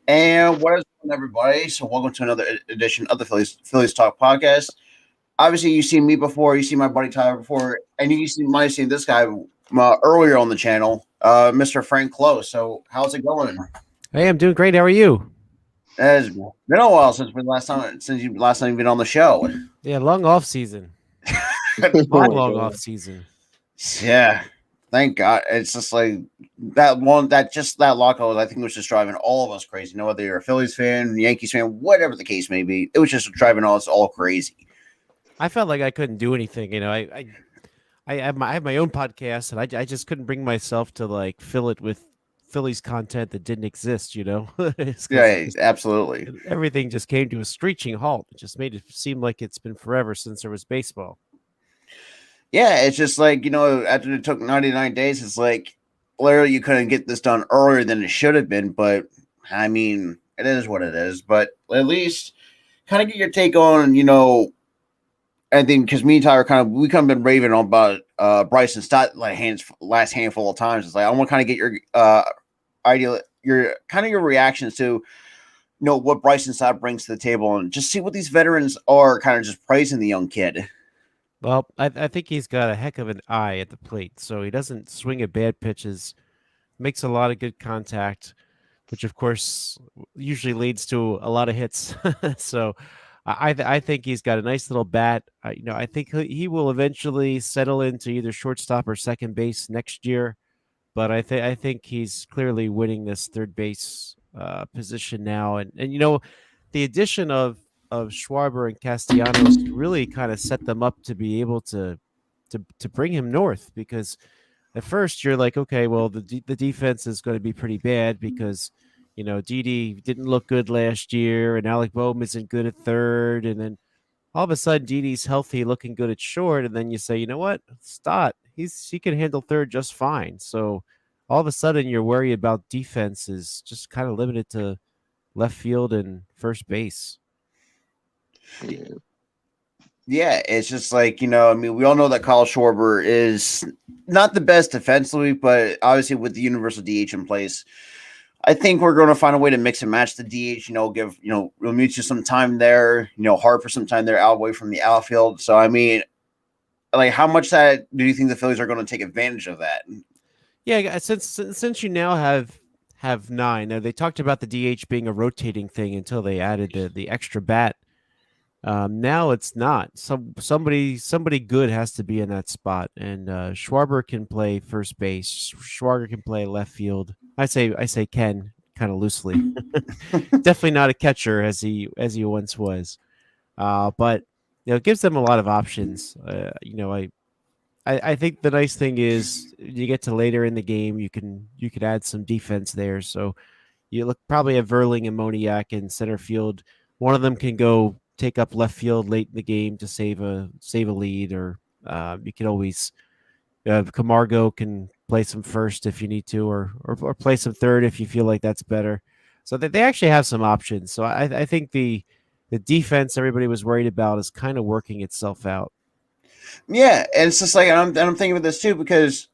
And what is going on, everybody? So, welcome to another edition of the Phillies Talk Podcast. Obviously, you've seen me before, you've seen my buddy Tyler before, and might have seen this guy earlier on the channel, Mr. Frank Klose. So, how's it going? Hey, I'm doing great. How are you? It's been a while since you last time you've been on the show. Yeah, long off season. Long off season. Yeah, thank God. It's just like that lockout. I think was just driving all of us crazy. You know, whether you're a Phillies fan, Yankees fan, whatever the case may be, it was just driving us all crazy. I felt like I couldn't do anything. I have my own podcast, and I just couldn't bring myself to like fill it with Phillies content that didn't exist. Yeah, absolutely. Everything just came to a screeching halt. It just made it seem like it's been forever since there was baseball. Yeah, it's just like, after it took 99 days, it's like literally you couldn't get this done earlier than it should have been. But I mean, it is what it is. But at least kind of get your take on, I think because me and Tyler we kind of been raving on about Bryson Stott last handful of times. It's like I want to kind of get your your reactions to what Bryson Stott brings to the table and just see what these veterans are kind of just praising the young kid. Well, I think he's got a heck of an eye at the plate, so he doesn't swing at bad pitches, makes a lot of good contact, which of course usually leads to a lot of hits. So I think he's got a nice little bat. I think he will eventually settle into either shortstop or second base next year, but I think he's clearly winning this third base position now, and the addition of Schwarber and Castellanos really kind of set them up to be able to bring him north, because at first you're like, okay, well the defense is going to be pretty bad because Didi didn't look good last year and Alec Boehm isn't good at third, and then all of a sudden Didi's healthy, looking good at short, and then you say, you know what, Stott, he can handle third just fine. So all of a sudden your worry about defense is just kind of limited to left field and first base. Yeah, it's just like, I mean, we all know that Kyle Schwarber is not the best defensively, but obviously with the universal DH in place, I think we're going to find a way to mix and match the DH, give, Realmuto some time there, Harper some time there out away from the outfield. So, I mean, like, how much that do you think the Phillies are going to take advantage of that? Yeah, since you now have nine. Now, they talked about the DH being a rotating thing until they added the extra bat. Now it's not. Somebody good has to be in that spot, and Schwarber can play first base. Schwarber can play left field. I say Ken kind of loosely. Definitely not a catcher as he once was. But it gives them a lot of options. I think the nice thing is you get to later in the game, you can add some defense there. So you probably have Verling and Moniak in center field. One of them can go take up left field late in the game to save a lead, or you can always Camargo can play some first if you need to, or play some third if you feel like that's better. So they actually have some options. So I think the defense everybody was worried about is kind of working itself out. Yeah, and it's just like I'm thinking about this too because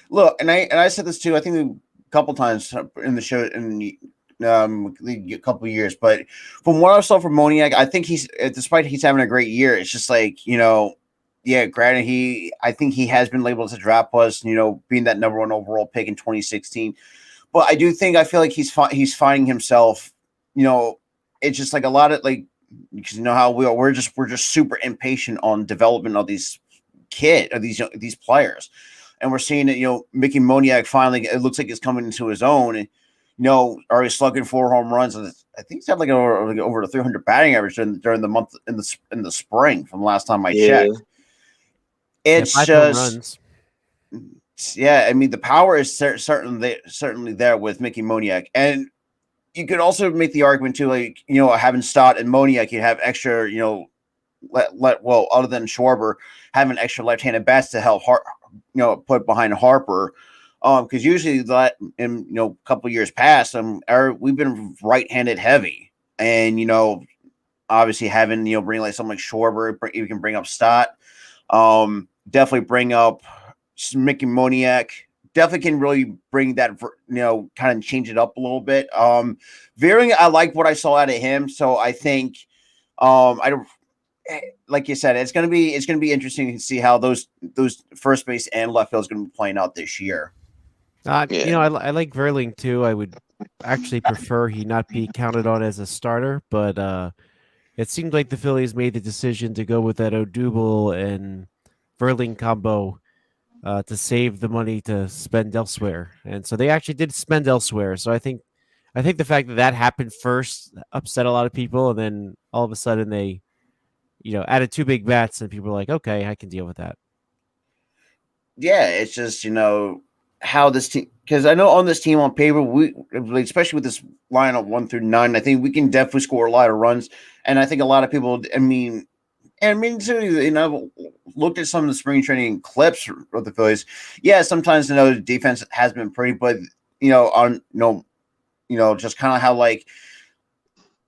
look, and I said this too. I think a couple times in the show in a couple of years, but from what I saw from Moniak, I think despite he's having a great year, it's just like yeah. Granted, I think he has been labeled as a draft bust, being that number one overall pick in 2016. But I feel like he's finding himself. It's just like a lot of like because how we are. We're just super impatient on development of these these players, and we're seeing that Mickey Moniak finally it looks like he's coming into his own, and already slugging 4 home runs, and I think he's had like over a 300 batting average during the month in the spring from the last time I checked. It's just yeah. I mean, the power is certainly there with Mickey Moniak, and you could also make the argument too, like having Stott and Moniak, you have extra, other than Schwarber, having extra left-handed bats to help put behind Harper, because usually that in a couple of years past, we've been right-handed heavy, and obviously having bring like something like Schwarber, you can bring up Stott, definitely bring up Mickey Moniak, definitely can really bring that, kind of change it up a little bit. Veering, I like what I saw out of him, so I think, I don't. Like you said, it's gonna be interesting to see how those first base and left field is gonna be playing out this year. Yeah. I like Verling too. I would actually prefer he not be counted on as a starter, but it seemed like the Phillies made the decision to go with that Odubel and Verling combo to save the money to spend elsewhere, and so they actually did spend elsewhere. So I think the fact that that happened first upset a lot of people, and then all of a sudden they added two big bats, and people were like, okay, I can deal with that. Yeah, it's just how this team, because I know on this team on paper, we, especially with this lineup 1 through 9, I think we can definitely score a lot of runs, and I think a lot of people, too, looked at some of the spring training clips of the Phillies. Yeah, sometimes the defense has been pretty, but on just kind of how like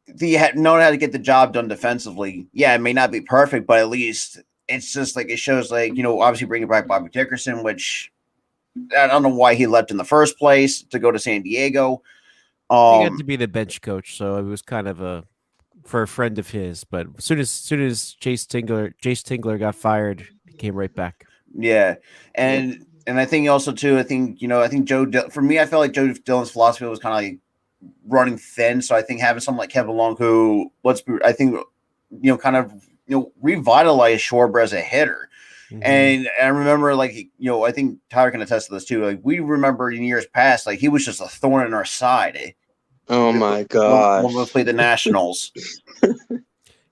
they had known how to get the job done defensively. Yeah, it may not be perfect, but at least it's just like it shows like obviously bringing back Bobby Dickerson, which I don't know why he left in the first place to go to San Diego. He got to be the bench coach, so it was kind of for a friend of his. But as soon as Chase Tingler got fired, he came right back. Yeah, and I think also too, I think for me, I felt like Joe Dillon's philosophy was kind of like running thin. So I think having someone like Kevin Long, who I think kind of revitalize Schwarber as a hitter. Mm-hmm. And I remember, like, I think Tyler can attest to this too. Like, we remember in years past, like, he was just a thorn in our side. Oh my gosh! When we played the Nationals.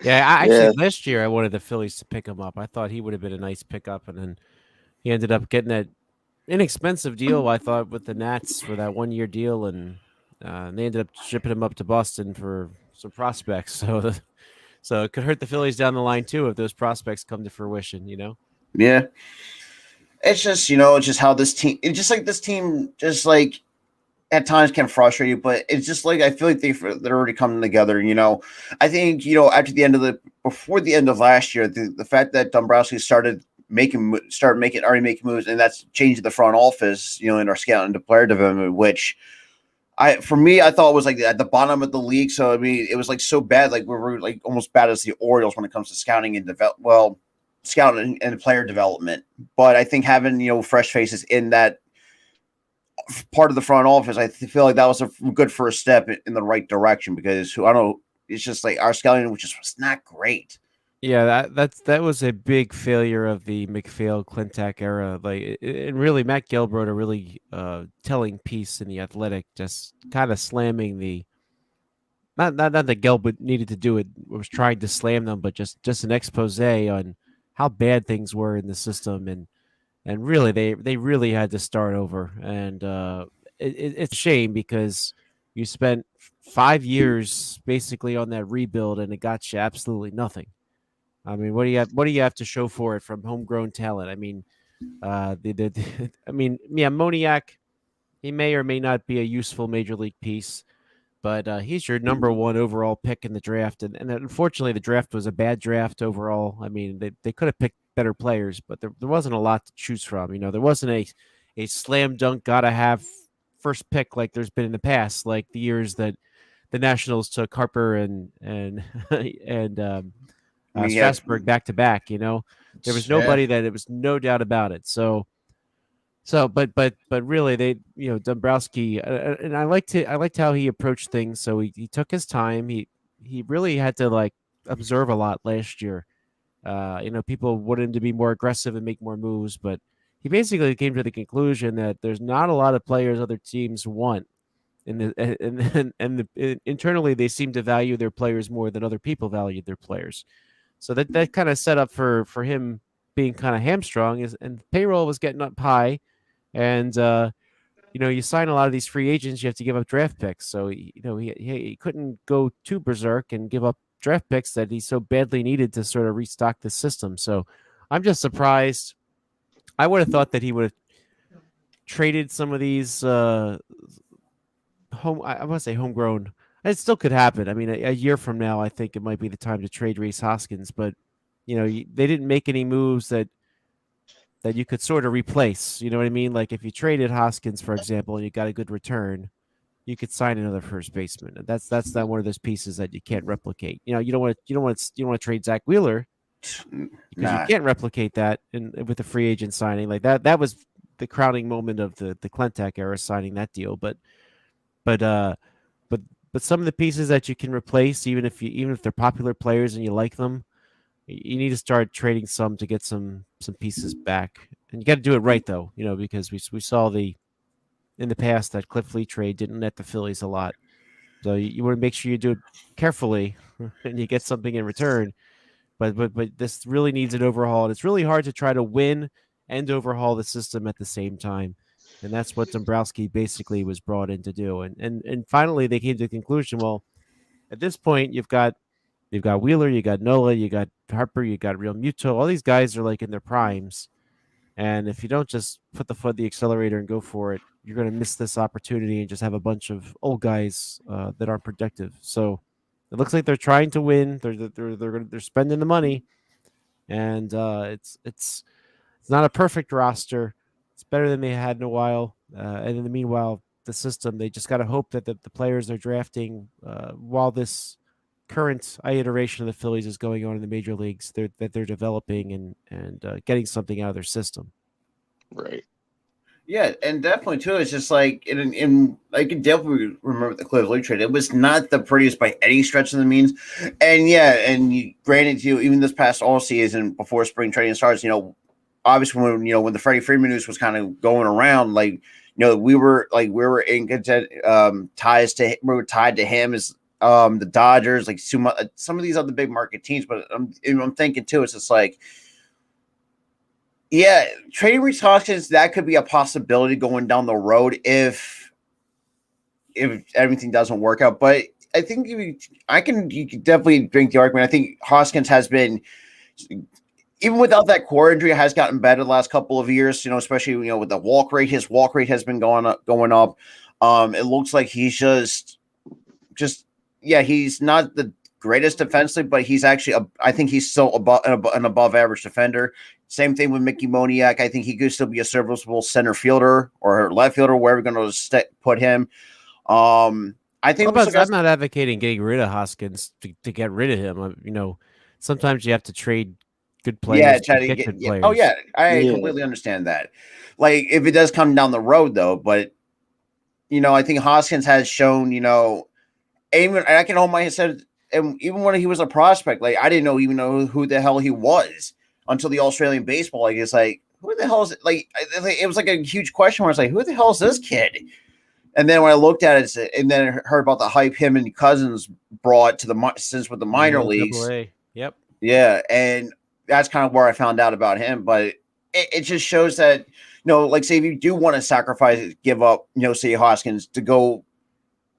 Last year I wanted the Phillies to pick him up. I thought he would have been a nice pickup, and then he ended up getting that inexpensive deal, I thought, with the Nats for that 1 year deal, and they ended up shipping him up to Boston for some prospects. So it could hurt the Phillies down the line too if those prospects come to fruition. Yeah. It's just it's just how this team. It's just like this team, just like at times can frustrate you, but it's just like I feel like they're already coming together. I think after before the end of last year, the fact that Dombrowski started making moves, and that's changing the front office, in our scouting and the player development, which I thought was like at the bottom of the league. So I mean, it was like so bad, like we were like almost bad as the Orioles when it comes to scouting and scouting and player development. But I think having fresh faces in that part of the front office, I feel like that was a good first step in the right direction, because I don't know, it's just like our scouting, which was not great. Yeah, that was a big failure of the McPhail Clintack era. Like, and really, Matt Gelb wrote a really telling piece in the Athletic, just kind of slamming the not that Gelb needed to do it, was trying to slam them, but just an expose on how bad things were in the system, and really they really had to start over, and it's a shame because you spent 5 years basically on that rebuild, and it got you absolutely nothing. I mean, what do you have to show for it from homegrown talent? I mean, Moniak, he may or may not be a useful major league piece, but he's your number one overall pick in the draft, and unfortunately, the draft was a bad draft overall. I mean, they could have picked better players, but there wasn't a lot to choose from. There wasn't a slam dunk gotta have first pick like there's been in the past, like the years that the Nationals took Harper and and Strasburg back to back. There was nobody that it was no doubt about it. But really, they Dombrowski, and I liked how he approached things. So he took his time. He really had to like observe a lot last year. People wanted him to be more aggressive and make more moves, but he basically came to the conclusion that there's not a lot of players other teams want. Internally, they seem to value their players more than other people value their players. So that kind of set up for him being kind of hamstrung, and payroll was getting up high, and you sign a lot of these free agents, you have to give up draft picks. So he couldn't go too berserk and give up draft picks that he so badly needed to sort of restock the system. So I'm just surprised. I would have thought that he would have traded some of these I want to say homegrown. It still could happen. I mean, a year from now, I think it might be the time to trade Rhys Hoskins. But they didn't make any moves that that you could sort of replace. You know what I mean? Like if you traded Hoskins, for example, and you got a good return, you could sign another first baseman. And that's not one of those pieces that you can't replicate. You don't want to trade Zach Wheeler because you can't replicate that with a free agent signing like that. That was the crowning moment of the Clentak era, signing that deal. But but uh but but some of the pieces that you can replace, even if they're popular players and you like them, you need to start trading some to get some pieces back. And you got to do it right though, because we saw in the past that Cliff Lee trade didn't net the Phillies a lot. So you want to make sure you do it carefully and you get something in return. But this really needs an overhaul. And it's really hard to try to win and overhaul the system at the same time. And that's what Dombrowski basically was brought in to do. And finally they came to the conclusion, well, at this point you've got Wheeler, you got Nola, you got Harper, you got Real Muto. All these guys are like in their primes. And if you don't just put the foot on the accelerator and go for it, you're going to miss this opportunity and just have a bunch of old guys that aren't productive. So it looks like they're trying to win. They're spending the money, and it's not a perfect roster. It's better than they had in a while. And in the meanwhile, the system, they just got to hope that the players they're drafting while this current iteration of the Phillies is going on in the major leagues, that they're developing and getting something out of their system. Right. Yeah, and definitely too. It's just like in I can definitely remember the Cliff Lee trade. It was not the prettiest by any stretch of the means, and granted, even this past all season before spring training starts, obviously when the Freddie Freeman news was kind of going around, we were in ties to we were tied to him as the Dodgers, like some of these other big market teams. But I'm thinking too, it's just like. Yeah, trading Rhys Hoskins, that could be a possibility going down the road if everything doesn't work out. But I think you can definitely make the argument. I think Hoskins has been, even without that core injury, has gotten better the last couple of years. Especially with the walk rate, his walk rate has been going up. It looks like he's just he's not the greatest defensively, but he's actually I think he's still an above average defender. Same thing with Mickey Moniak. I think he could still be a serviceable center fielder or left fielder, wherever we're going to put him. I think I'm not advocating getting rid of Hoskins to get rid of him. Sometimes you have to trade good players. Yeah, try to get good players. Oh yeah, I completely understand that. Like if it does come down the road though, but I think Hoskins has shown, even I can hold my head, and even when he was a prospect, like I didn't even know who the hell he was until the Australian baseball. Like it's like, who the hell is it? Like it was like a huge question where it's like, who the hell is this kid? And then when I looked at it, and then heard about the hype him and Cousins brought to with the minor leagues. AA. Yep. Yeah, and that's kind of where I found out about him. But it just shows that like say if you do want to sacrifice, give up, say Hoskins to go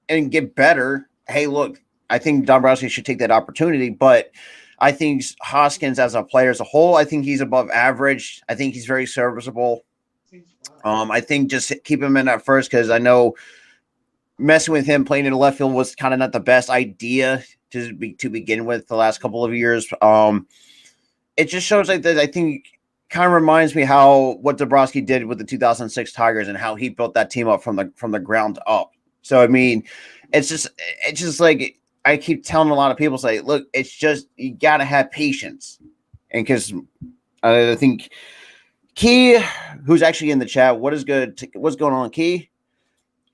and get better. Hey, look, I think Dombrowski should take that opportunity, but I think Hoskins as a player as a whole, I think he's above average. I think he's very serviceable. I think just keep him in at first because I know messing with him playing in the left field was kind of not the best idea to begin with the last couple of years. It just shows like that. I think kind of reminds me what Dombrowski did with the 2006 Tigers and how he built that team up from the ground up. So I mean, it's just like. I keep telling a lot of people, say, look, it's just you got to have patience. And because I think Key, who's actually in the chat, what's going on, Key?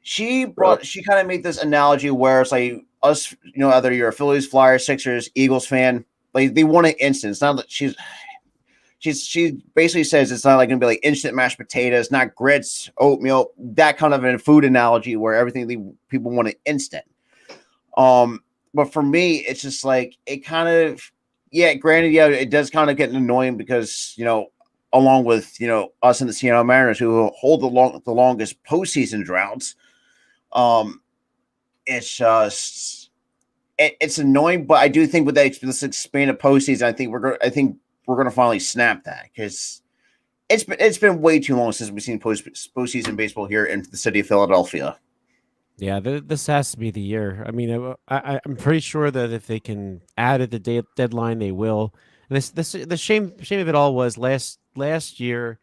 She kind of made this analogy where it's like us, either you're a Phillies, Flyers, Sixers, Eagles fan, like they want it instant. It's not that she basically says it's not like going to be like instant mashed potatoes, not grits, oatmeal, that kind of a food analogy where everything people want it instant. But for me, it's just like it kind of, granted, it does kind of get annoying because, along with, us and the Seattle Mariners who hold the longest postseason droughts, it's just, it's annoying, but I do think with this expanded postseason, I think we're going to finally snap that because it's been way too long since we've seen postseason baseball here in the city of Philadelphia. Yeah, this has to be the year. I mean, I'm pretty sure that if they can add at the deadline, they will. And the shame of it all was last year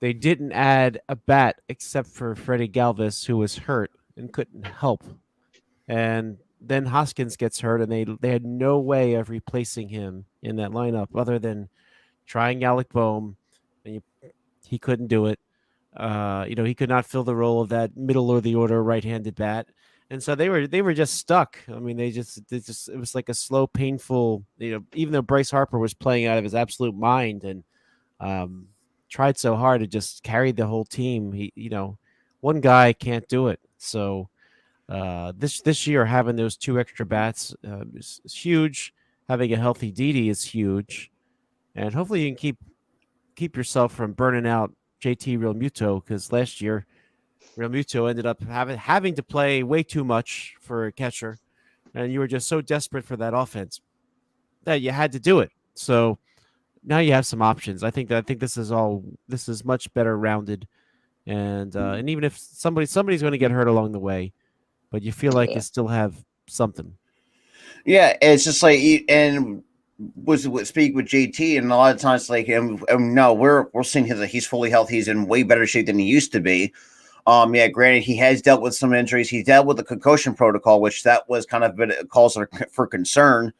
they didn't add a bat except for Freddie Galvis, who was hurt and couldn't help. And then Hoskins gets hurt, and they had no way of replacing him in that lineup other than trying Alec Boehm, and he couldn't do it. He could not fill the role of that middle of the order right-handed bat, and so they were just stuck. I mean, they just it was like a slow, painful. Even though Bryce Harper was playing out of his absolute mind and tried so hard to just carry the whole team, one guy can't do it. So this year, having those two extra bats is huge. Having a healthy Didi is huge, and hopefully you can keep yourself from burning out JT Realmuto, because last year Realmuto ended up having to play way too much for a catcher, and you were just so desperate for that offense that you had to do it. So now you have some options. I think this is much better rounded, and even if somebody's going to get hurt along the way, but you feel like you still have something. Yeah, it's just like, and was speak with JT, and a lot of times like, no, we're seeing he's fully healthy. He's in way better shape than he used to be. Granted, he has dealt with some injuries. He dealt with the concussion protocol, which that was kind of a cause for concern,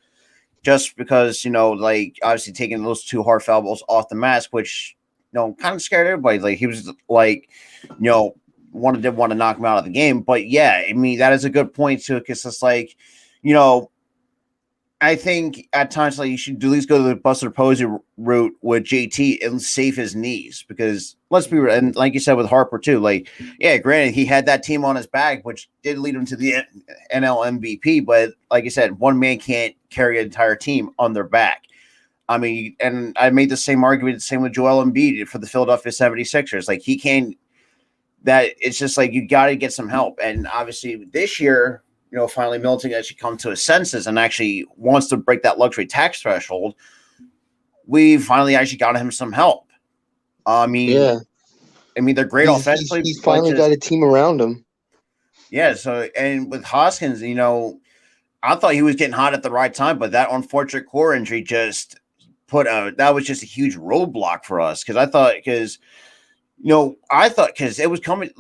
just because like obviously taking those two hard foul balls off the mask, which kind of scared everybody. Like he was like, want to knock him out of the game. But yeah, I mean that is a good point too, because it's like, I think at times like you should at least go to the Buster Posey route with JT and save his knees, because let's be real, and like you said with Harper too, like granted he had that team on his back, which did lead him to the NL MVP, but like you said, one man can't carry an entire team on their back. I mean, and I made the same argument, the same with Joel Embiid for the Philadelphia 76ers. Like he can't. That it's just like you got to get some help, and obviously this year. Finally Milton actually come to his senses and actually wants to break that luxury tax threshold. We finally actually got him some help. I mean, they're great offensively. He's finally got a team around him. Yeah. So, and with Hoskins, I thought he was getting hot at the right time, but that unfortunate core injury just that was just a huge roadblock for us. Because because it was coming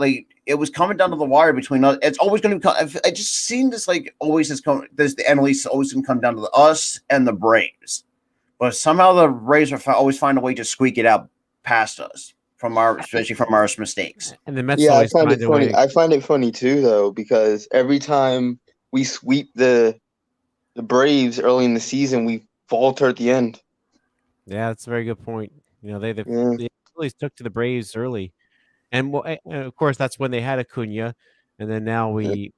it was coming down to the wire between us. It's always going to come. I just seen this like always is coming. There's the NL East always going to come down to us and the Braves, but somehow the Braves always find a way to squeak it out past us especially from our mistakes. And the Mets always find it funny. I find it funny too, though, because every time we sweep the Braves early in the season, we falter at the end. Yeah, that's a very good point. The Phillies took to the Braves early. And of course, that's when they had Acuna, and then now they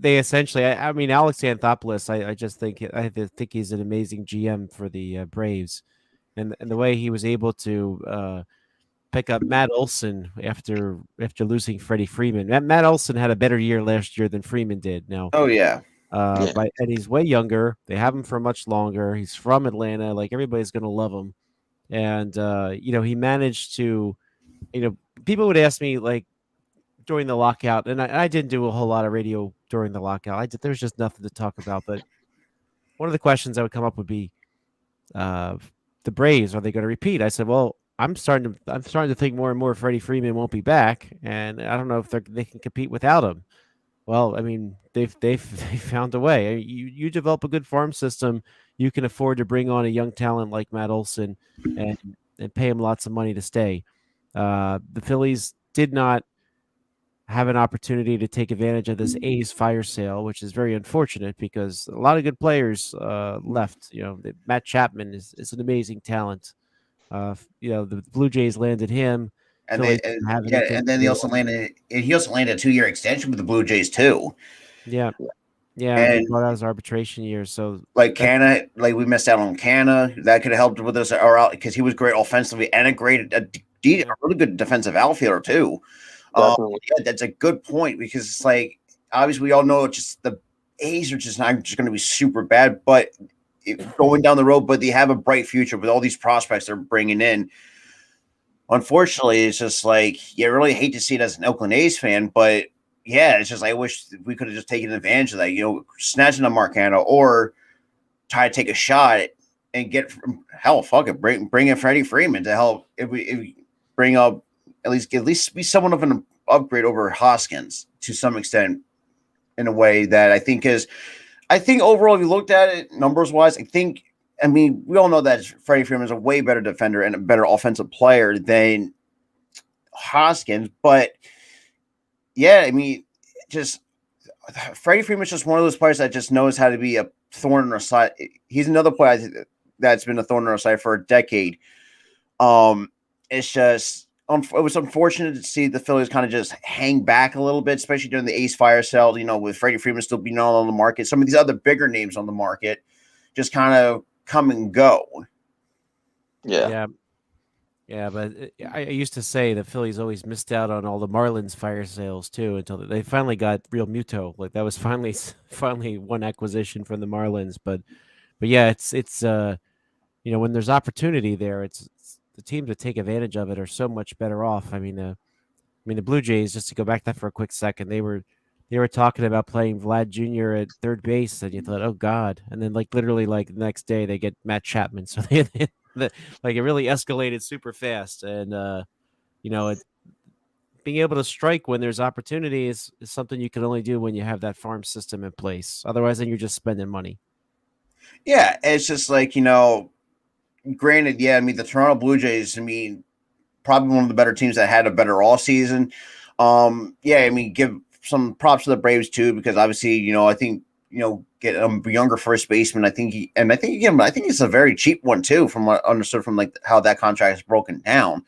essentially. I mean, Alex Anthopoulos. I think he's an amazing GM for the Braves, and the way he was able to pick up Matt Olson after losing Freddie Freeman. Matt Olson had a better year last year than Freeman did. Now, and he's way younger. They have him for much longer. He's from Atlanta. Like everybody's gonna love him. And, he managed to, people would ask me like during the lockout, and I didn't do a whole lot of radio during the lockout. There's just nothing to talk about. But one of the questions that would come up would be, the Braves, are they going to repeat? I said, well, I'm starting to think more and more Freddie Freeman won't be back. And I don't know if they can compete without him. Well, I mean, they've found a way. You develop a good farm system, you can afford to bring on a young talent like Matt Olson and pay him lots of money to stay. The Phillies did not have an opportunity to take advantage of this A's fire sale, which is very unfortunate because a lot of good players left. Matt Chapman is an amazing talent. The Blue Jays landed him. And then he also landed a 2-year extension with the Blue Jays too. Yeah. And brought out his arbitration year. So like Canna, like we missed out on Canna. That could have helped with us because he was great offensively and a really good defensive outfielder too. That's a good point because it's like obviously we all know it's just the A's are just not just going to be super bad, but going down the road, but they have a bright future with all these prospects they're bringing in. Unfortunately, it's just like you really hate to see it as an Oakland A's fan, but yeah, it's just I wish we could have just taken advantage of that, snatching a Mark Canha or try to take a shot and get fuck it, bring in Freddie Freeman to help if we bring up at least be somewhat of an upgrade over Hoskins to some extent in a way that I think overall, if you looked at it numbers wise, we all know that Freddie Freeman is a way better defender and a better offensive player than Hoskins. But yeah, I mean, just Freddie Freeman is just one of those players that just knows how to be a thorn in our side. He's another player that's been a thorn in our side for a decade. It's just it was unfortunate to see the Phillies kind of just hang back a little bit, especially during the Ace fire sale, with Freddie Freeman still being on the market. Some of these other bigger names on the market just kind of come and go. Yeah. But I used to say the Phillies always missed out on all the Marlins fire sales too until they finally got Real Muto. Like that was finally one acquisition from the Marlins. But yeah, it's when there's opportunity there, it's the teams that take advantage of it are so much better off. I mean, the Blue Jays, just to go back to that for a quick second, they were talking about playing Vlad Jr. at third base, and you thought, oh God, and then literally the next day they get Matt Chapman, so it really escalated super fast, and being able to strike when there's opportunity is something you can only do when you have that farm system in place. Otherwise, then you're just spending money. Yeah, it's just granted, yeah, I mean, the Toronto Blue Jays, probably one of the better teams that had a better all season. Give some props to the Braves too, because obviously, I think, get a younger first baseman. I think it's a very cheap one too, from what I understood from how that contract is broken down.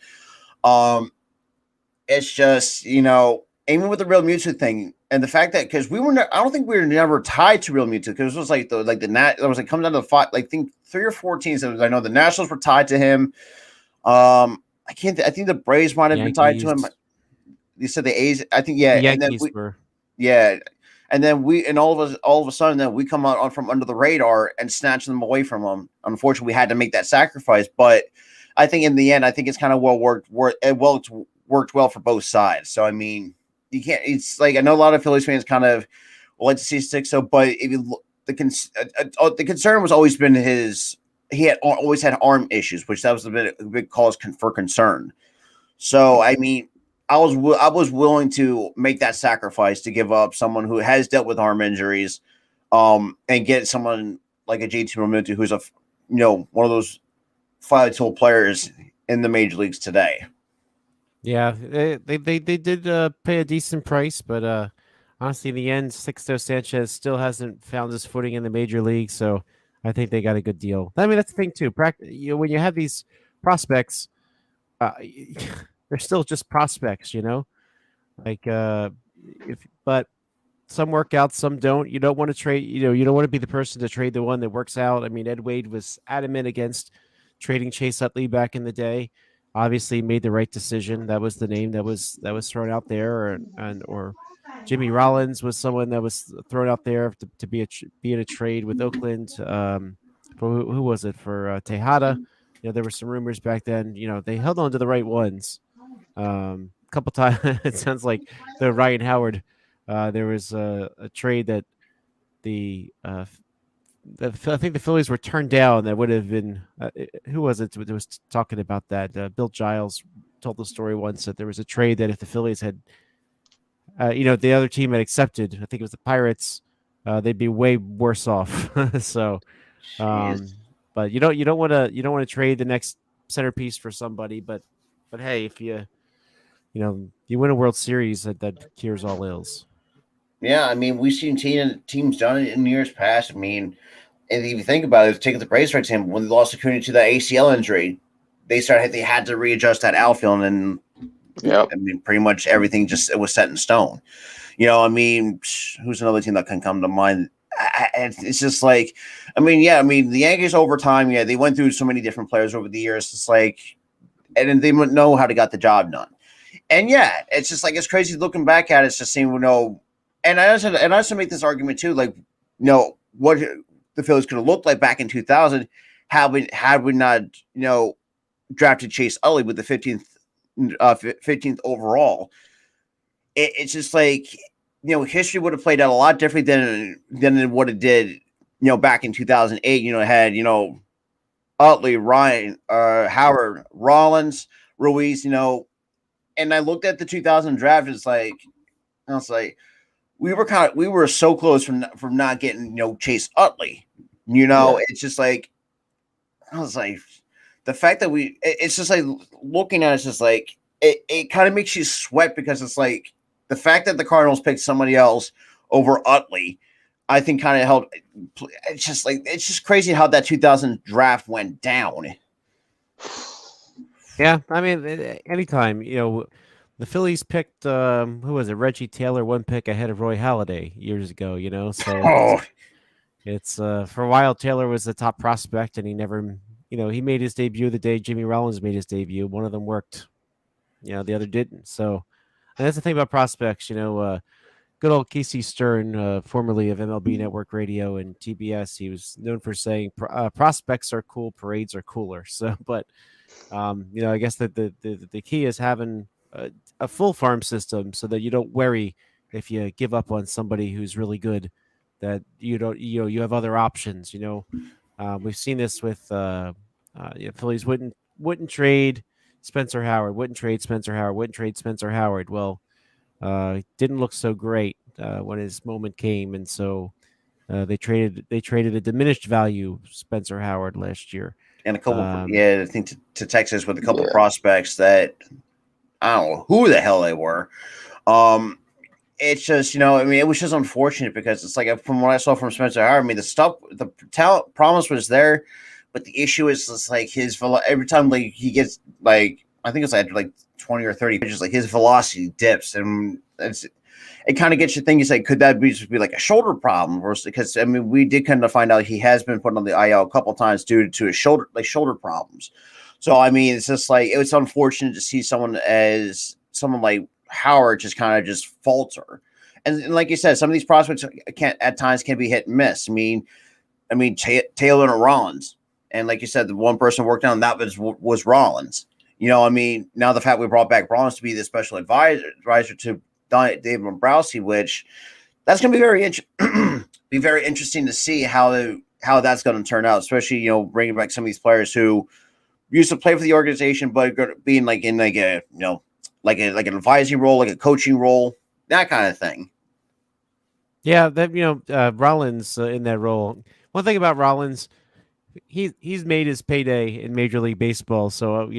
It's just, aiming with the Real Muto thing, and the fact that because I don't think we were never tied to Real Muto, because it was it comes down to I think 3 or 4 teams. I know the Nationals were tied to him. I think the Braves might have been tied to him. You said the A's. I think the Yankees were. Yeah, and then all of a sudden, then we come out from under the radar and snatch them away from them. Unfortunately, we had to make that sacrifice, but I think in the end, I think it's kind of worked well for both sides. So you can't. It's I know a lot of Phillies fans kind of like to see six. So, but if you look, the concern was always been he had always had arm issues, which that was a big cause for concern. So I was willing to make that sacrifice to give up someone who has dealt with arm injuries, and get someone like a JT Realmuto, who's one of those five-tool players in the major leagues today. Yeah, they did pay a decent price, but honestly, in the end, Sixto Sanchez still hasn't found his footing in the major league, so I think they got a good deal. I mean, that's the thing too. When you have these prospects, they're still just prospects, but some work out, some don't. You don't want to trade. You don't want to be the person to trade the one that works out. I mean, Ed Wade was adamant against trading Chase Utley back in the day. Obviously made the right decision. That was the name that was thrown out there, or Jimmy Rollins was someone that was thrown out there to be in a trade with Oakland. Who was it for Tejada? There were some rumors back then. They held on to the right ones. A couple times. It sounds like the Ryan Howard. There was a trade that I think the Phillies were turned down. That would have been who was it that was talking about that? Bill Giles told the story once that there was a trade that if the Phillies had, the other team had accepted, I think it was the Pirates, they'd be way worse off. So, but you don't want to trade the next centerpiece for somebody. But hey, if you win a World Series, that cures all ills. Yeah, we've seen teams done it in years past. And if you think about it, take the Braves for example, when they lost Acuna to that ACL injury, they had to readjust that outfield, and pretty much everything it was set in stone. Who's another team that can come to mind? It's just the Yankees over time, they went through so many different players over the years. It's and they wouldn't know how to get the job done. And it's just it's crazy looking back at it. It's just seeing, and I also make this argument too, what the Phillies could have looked like back in 2000 had we not, drafted Chase Utley with the 15th overall. It's just history would have played out a lot different than what it did, back in 2008. It had, Utley, Ryan, Howard, Rollins, Ruiz, and I looked at the 2000 draft. I was like, we were so close from not getting, Chase Utley. It's just like, I was like, the fact that it's just like looking at it's just like, it kind of makes you sweat because it's like the fact that the Cardinals picked somebody else over Utley, I think kind of helped. It's just crazy how that 2000 draft went down. Yeah, I mean, anytime the Phillies picked who was it, Reggie Taylor, one pick ahead of Roy Halladay years ago. So it's for a while Taylor was the top prospect, and he never, he made his debut the day Jimmy Rollins made his debut. One of them worked, the other didn't. So, and that's the thing about prospects. Good old Casey Stern, formerly of MLB Network Radio and TBS, he was known for saying prospects are cool, parades are cooler. So, but I guess that the key is having a full farm system so that you don't worry if you give up on somebody who's really good, that you don't, you have other options. We've seen this with Phillies wouldn't trade Spencer Howard, wouldn't trade Spencer Howard, wouldn't trade Spencer Howard. Well, it didn't look so great when his moment came, and so they traded a diminished value Spencer Howard last year. And a couple, I think to Texas with a couple prospects that I don't know who the hell they were. It's just, it was just unfortunate because it's like from what I saw from Spencer Howard, the talent promise was there, but the issue is just like every time like he gets like, I think it's after like 20 or 30 pitches, like his velocity dips, and it kind of gets you thinking, like, could that be like a shoulder problem? Because we did kind of find out he has been put on the IL a couple of times due to his shoulder problems. So it's just like it's unfortunate to see someone like Howard just kind of just falter. And like you said, some of these prospects at times can be hit and miss. Taylor and Rollins, and like you said, the one person worked on that was Rollins. Now the fact we brought back Rollins to be the special advisor to David Dombrowski, which that's going to be very interesting to see how that's going to turn out, especially bringing back some of these players who used to play for the organization but being like in like a like an advisory role, like a coaching role, that kind of thing. Yeah, that Rollins in that role. One thing about Rollins, he's made his payday in Major League Baseball, so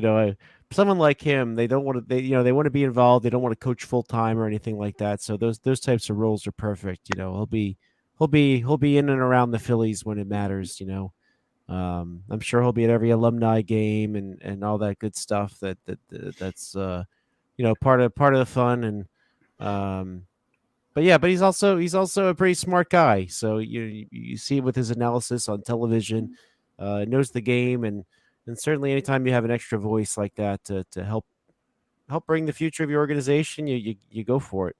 someone like him, they don't want to. They want to be involved. They don't want to coach full time or anything like that. So those types of roles are perfect. He'll be in and around the Phillies when it matters. I'm sure he'll be at every alumni game and all that good stuff. That's part of the fun. And but he's also a pretty smart guy. So you see it with his analysis on television. Knows the game, and certainly anytime you have an extra voice like that to help bring the future of your organization, you go for it.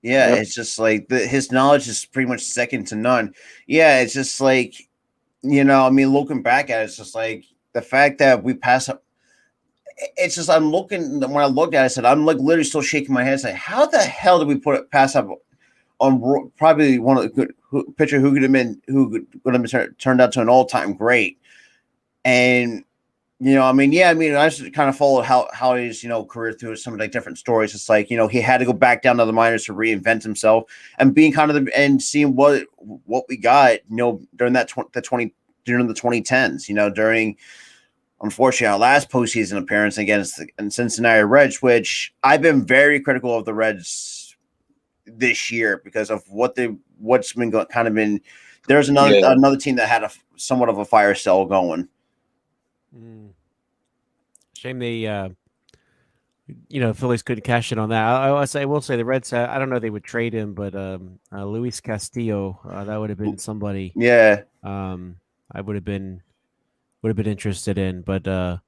Yeah, yep. It's just like his knowledge is pretty much second to none. Yeah, it's just like, looking back at it, it's just like the fact that we pass up. It's just when I looked at it, I said, I'm like literally still shaking my head saying, how the hell did we pass up on probably one of the good pitcher who could have been turned out to an all-time great. And I just kind of followed how his career through some of the different stories. It's like he had to go back down to the minors to reinvent himself, and being kind of and seeing what we got during during the 2010s. During unfortunately our last postseason appearance against the Cincinnati Reds, which I've been very critical of the Reds this year because of what's been kind of been. There's another team that had somewhat of a fire sale going. Shame they, Phillies couldn't cash in on that. I will say the Reds. I don't know if they would trade him, but Luis Castillo, that would have been somebody. Yeah. I would have been interested in, but I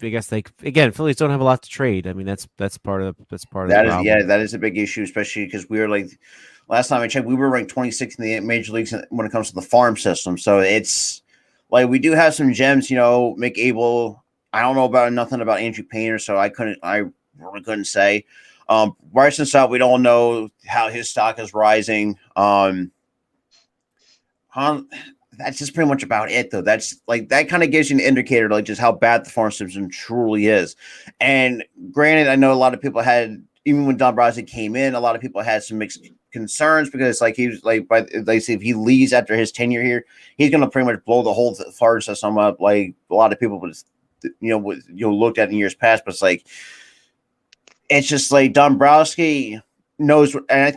guess Phillies don't have a lot to trade. That's part of the problem. Yeah, that is a big issue, especially because we were like last time I checked, we were ranked 26th in the major leagues when it comes to the farm system. So it's. Like we do have some gems, Mick Abel. I don't know nothing about Andrew Painter, so I really couldn't say. Bryson Stott, we don't know how his stock is rising. I that's just pretty much about it, though. That's like that kind of gives you an indicator, like just how bad the farm system truly is. And granted, I know a lot of people had, even when Dombrowski came in, a lot of people had some mixed concerns because, like, he was like, by they say if he leaves after his tenure here, he's going to pretty much blow the whole farm system up. Like a lot of people would, looked at in years past, but it's just like Dombrowski knows, and I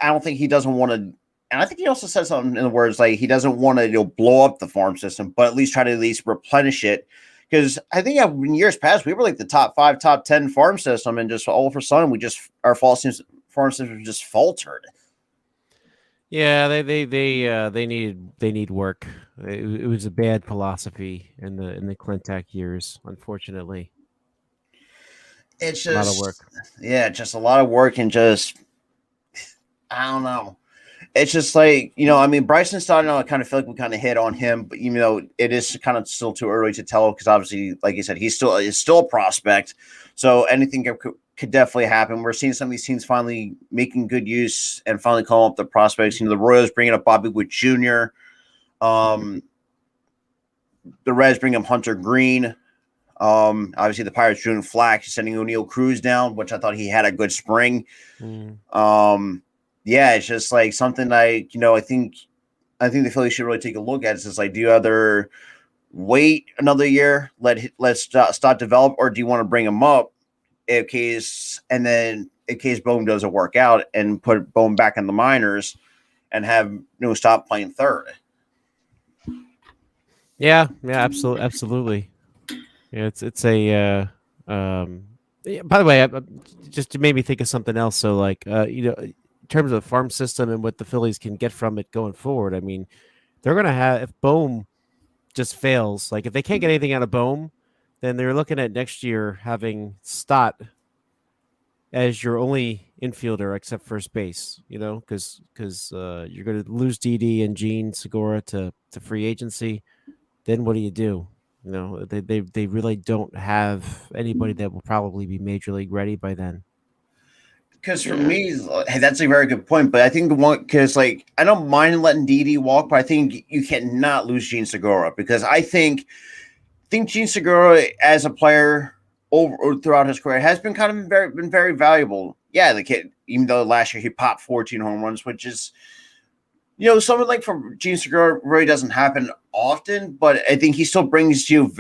don't think he doesn't want to. And I think he also said something in the words like he doesn't want to blow up the farm system, but at least try to at least replenish it. Because I think in years past we were like the top 5, top 10 farm system, and just all of a sudden our farm system just faltered. Yeah, they need work. It was a bad philosophy in the Clintac years, unfortunately. It's just a lot of work. Yeah, just a lot of work, and just I don't know. It's just like, I mean, Bryson Stott, I kind of feel like we kind of hit on him, but even though it is kind of still too early to tell, because obviously, like you said, he's still a prospect. So anything could definitely happen. We're seeing some of these teams finally making good use and finally calling up the prospects. The Royals bringing up Bobby Witt Jr. The Reds bring up Hunter Green. Obviously the Pirates June Flack sending O'Neal Cruz down, which I thought he had a good spring. Yeah, it's just like something like, I think the Phillies should really take a look at. It's just like, do you either wait another year, let's start develop, or do you want to bring him up in case Bohm doesn't work out and put Bohm back in the minors and have stop playing third? Yeah, absolutely. Yeah, it's a. By the way, just made me think of something else. So, like, in terms of the farm system and what the Phillies can get from it going forward, I mean, they're going to have, if Bohm just fails, like if they can't get anything out of Bohm, then they're looking at next year having Stott as your only infielder except first base, because you're going to lose Didi and Gene Segura to free agency. Then what do you do? They really don't have anybody that will probably be major league ready by then. Because for me, that's a very good point. But I think because like I don't mind letting Didi walk, but I think you cannot lose Gene Segura, because I think Gene Segura as a player throughout his career has been very valuable. Yeah, the kid, even though last year he popped 14 home runs, which is something like from Gene Segura really doesn't happen often, but I think he still brings you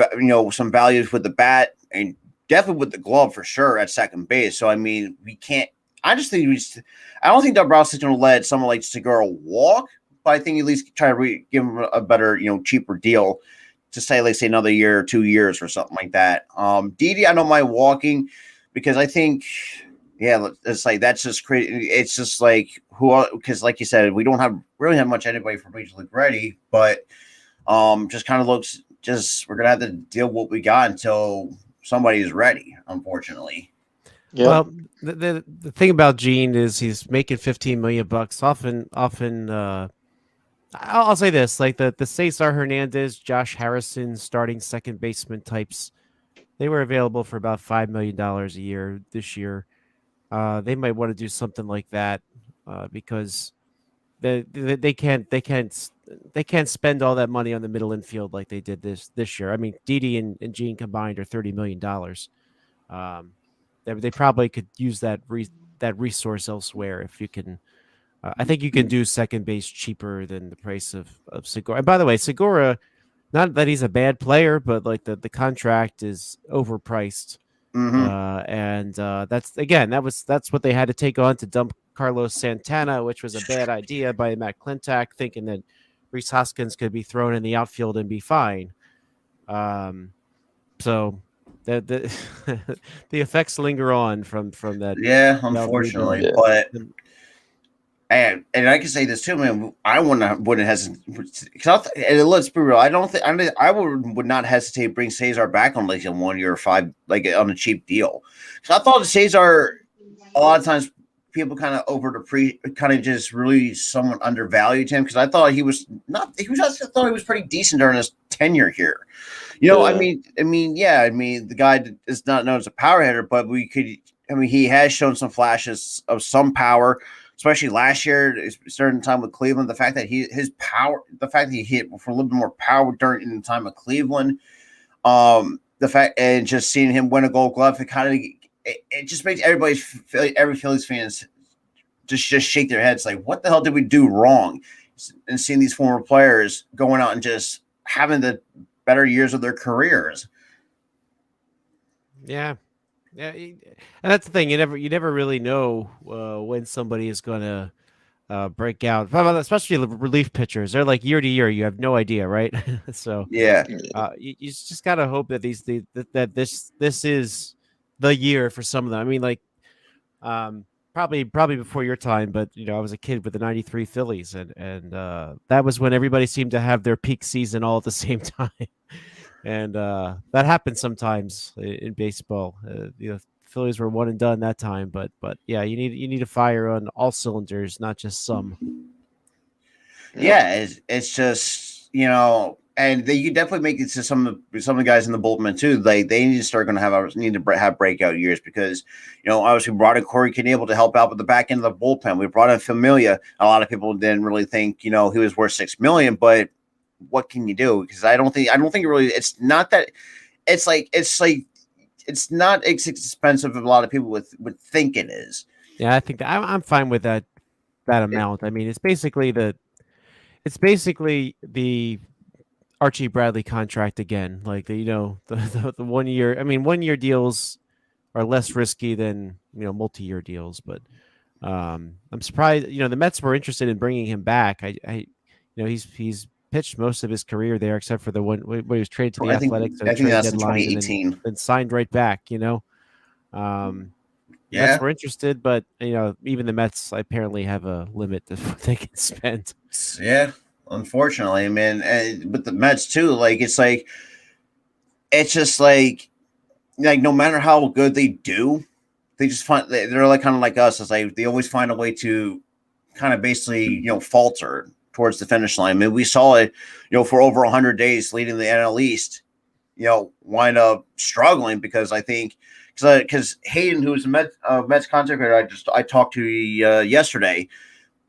some values with the bat and definitely with the glove for sure at second base. So I mean, we can't. I don't think Dombrowski's going to let someone like Segura walk, but I think at least try to give him a better, cheaper deal to say, like, say another year or 2 years or something like that. Didi, I don't mind walking, because I think, yeah, it's like that's just crazy. It's just like because like you said, we don't really have much anybody for Major League ready, but just kind of looks we're gonna have to deal with what we got until somebody is ready, unfortunately. Yeah. Well, the thing about Gene is he's making $15 million. Often, I'll say this: like the Cesar Hernandez, Josh Harrison, starting second baseman types, they were available for about $5 million a year this year. They might want to do something like that because they can't spend all that money on the middle infield like they did this year. I mean, Didi and Gene combined are $30 million. They probably could use that resource elsewhere if you can. I think you can do second base cheaper than the price of Segura. And by the way, Segura, not that he's a bad player, but like the contract is overpriced. And that's what they had to take on to dump Carlos Santana, which was a bad idea by Matt Klentak, thinking that Rhys Hoskins could be thrown in the outfield and be fine. So the the effects linger on from that. Yeah, unfortunately, Yeah. but and I can say this too, man. I wouldn't hesitate, because let's be real. I would not hesitate to bring Cesar back on like a 1 year or 5, like on a cheap deal. Because I thought Cesar, a lot of times people kind of just really somewhat undervalued him, because I thought I thought he was pretty decent during his tenure here. Yeah. I mean, the guy is not known as a power hitter, but he has shown some flashes of some power, especially last year, certain time with Cleveland. The fact that he hit for a little bit more power during the time of Cleveland, the fact and just seeing him win a Gold Glove, it just makes every Phillies fans just shake their heads like, what the hell did we do wrong? And seeing these former players going out and just having the better years of their careers. Yeah. Yeah, and that's the thing. You never really know when somebody is going to break out. Especially the relief pitchers. They're like year to year. You have no idea, right? So Yeah, you just gotta hope that that this is the year for some of them. I mean, like probably before your time, but I was a kid with the '93 Phillies, and that was when everybody seemed to have their peak season all at the same time. And that happens sometimes in baseball. Phillies were one and done that time, but yeah, you need to fire on all cylinders, not just some. Yeah, it's just and you definitely make it to some of the guys in the bullpen too. Like they need to start going to have breakout years because obviously we brought in Corey Knebel to help out with the back end of the bullpen. We brought in Familia. A lot of people didn't really think he was worth $6 million, but what can you do? Because I don't think it really. It's not that. It's not as expensive as a lot of people would think it is. Yeah, I think that I'm fine with that amount. I mean, it's basically the Archie Bradley contract again. Like the 1 year. I mean, 1 year deals are less risky than multi-year deals. But I'm surprised. The Mets were interested in bringing him back. He's pitched most of his career there, except for the one where he was traded to the Athletics. I think that's in 2018. And then signed right back. Mets were interested, but even the Mets apparently have a limit to what they can spend. Yeah, unfortunately, man. And with the Mets too, it's just like no matter how good they do, they just they're like kind of like us. It's like they always find a way to kind of basically falter towards the finish line. I mean, we saw it, for over 100 days leading the NL East, wind up struggling because I think because Hayden, who's a Mets contractor, I talked to yesterday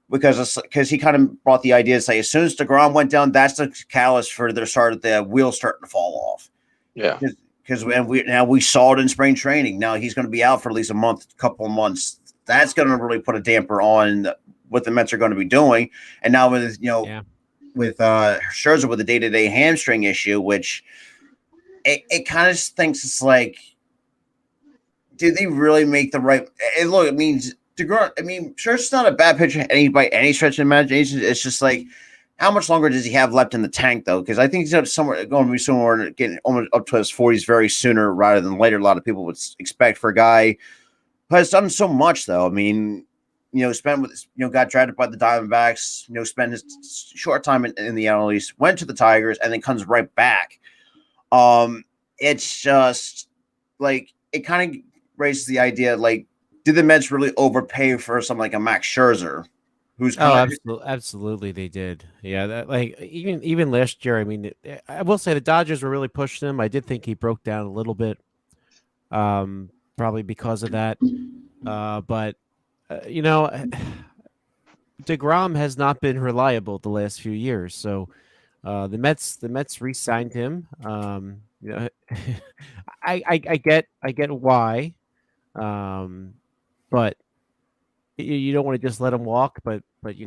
because he kind of brought the idea to say as soon as DeGrom went down, that's the catalyst for the wheels starting to fall off. Yeah, because we saw it in spring training. Now he's going to be out for at least couple of months. That's going to really put a damper on what the Mets are going to be doing. And now with with Scherzer with the day-to-day hamstring issue, which it kind of thinks it's like, did they really make the right? And look, it means DeGrom. I mean, Scherzer's not a bad pitcher by any stretch of imagination. It's just like, how much longer does he have left in the tank, though? Because I think he's going to be somewhere getting almost up to his 40s very sooner rather than later. A lot of people would expect for a guy who has done so much, though. I mean, spent with got drafted by the Diamondbacks. Spent his short time in the NL East, went to the Tigers, and then comes right back. It's just like it kind of raises the idea, like, did the Mets really overpay for something like a Max Scherzer? Absolutely, they did. Yeah, that, like even last year. I mean, I will say the Dodgers were really pushing him. I did think he broke down a little bit, probably because of that. But DeGrom has not been reliable the last few years. So the Mets re-signed him. I get why, but you don't want to just let him walk. But it's